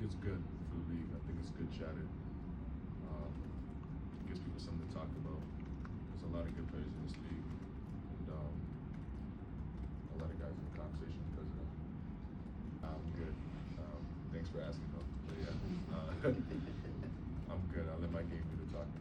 think it's good for the league. I think it's good chatter. Gives people something to talk about. There's a lot of good players in this league, and a lot of guys in the conversation because of that. I'm good. Thanks for asking, though. But yeah, I'm good. I'll let my game do the talking.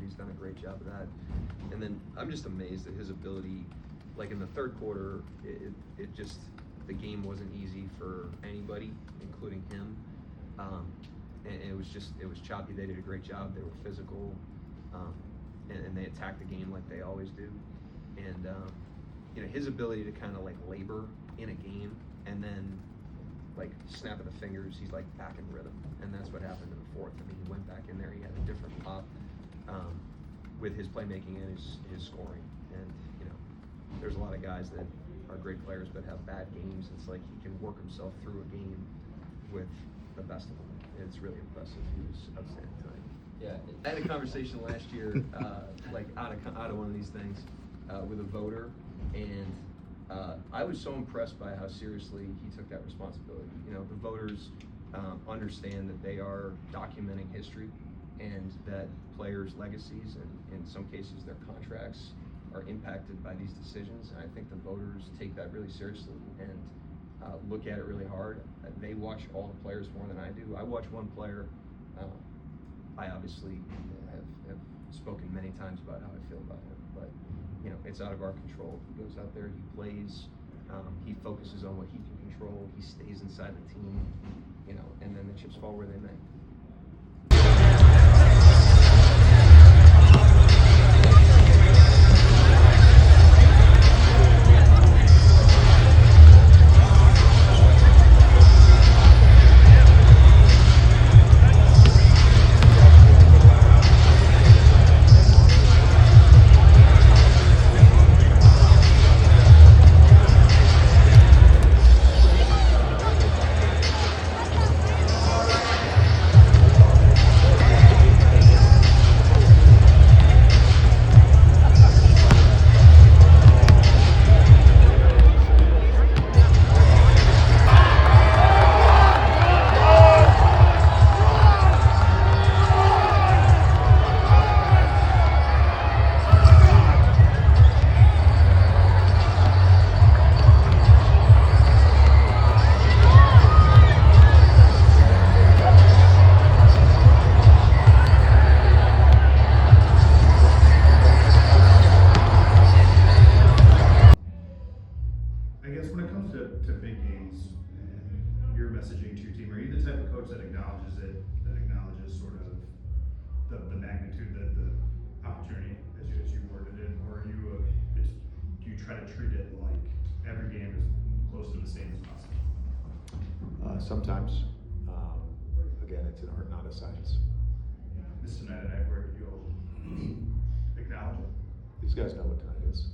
He's done a great job of that. And then I'm just amazed at his ability. Like in the third quarter, it just, the game wasn't easy for anybody, including him. And it was choppy. They did a great job. They were physical, and they attacked the game like they always do. And his ability to kind of like labor in a game and then like snap of the fingers, he's like back in rhythm. And that's what happened in the fourth. I mean, he went back in there. He had a different pop with his playmaking and his scoring. And there's a lot of guys that are great players but have bad games. It's like he can work himself through a game with the best of them. It's really impressive. He was outstanding tonight. Yeah, I had a conversation last year, like out of one of these things, with a voter, and I was so impressed by how seriously he took that responsibility. The voters understand that they are documenting history, and that players' legacies and in some cases their contracts are impacted by these decisions. And I think the voters take that really seriously and look at it really hard. They watch all the players more than I do. I watch one player. I obviously have spoken many times about how I feel about him, but it's out of our control. He goes out there, he plays, he focuses on what he can control, he stays inside the team, and then the chips fall where they may. messaging to your team? Are you the type of coach that acknowledges it, that acknowledges sort of the magnitude, the opportunity as you worded it, or are you do you try to treat it like every game is close to the same as possible? Sometimes. again, it's an art, not a science. This tonight, where you'll acknowledge it. These guys know what tonight is.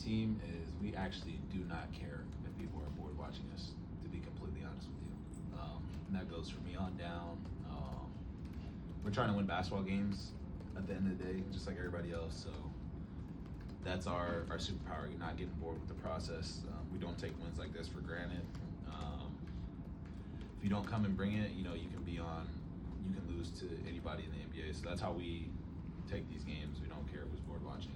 team is we actually do not care if people are bored watching us, to be completely honest with you. And that goes from me on down. We're trying to win basketball games at the end of the day, just like everybody else. So that's our superpower. You're not getting bored with the process. We don't take wins like this for granted. If you don't come and bring it, you know, you can lose to anybody in the NBA. So that's how we take these games. We don't care who's bored watching.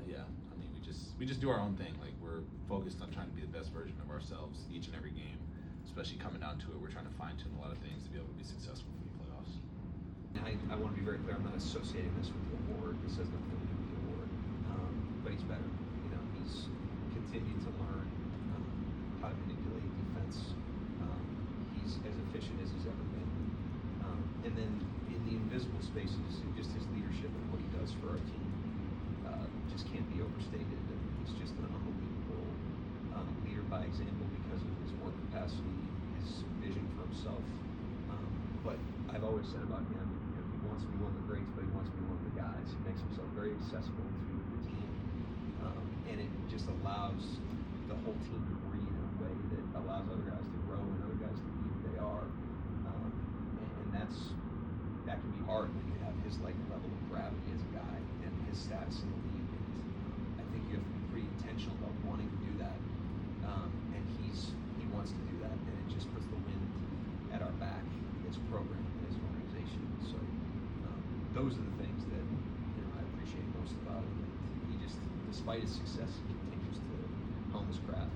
Yeah, I mean, we just do our own thing. Like, we're focused on trying to be the best version of ourselves each and every game, especially coming down to it. We're trying to fine tune a lot of things to be able to be successful for the playoffs. And I want to be very clear, I'm not associating this with the award. This has nothing to do with the award. But he's better. You know, he's continued to learn how to manipulate defense. He's as efficient as he's ever been. And then in the invisible spaces, just his leadership and what he does for our team just can't be overstated. And he's just an unbelievable leader by example because of his work capacity, his vision for himself. But I've always said about him, you know, he wants to be one of the greats, but he wants to be one of the guys. He makes himself very accessible to the team, and it just allows the whole team to breathe in a way that allows other guys to grow and other guys to be who they are. And that can be hard when you have his like level of gravity as a guy and his status in the league. And I think you have to be pretty intentional about wanting to do that. And he wants to do that, and it just puts the wind at our back, his program, his organization. So those are the things that, you know, I appreciate most about him. He just, despite his success, he continues to hone his craft.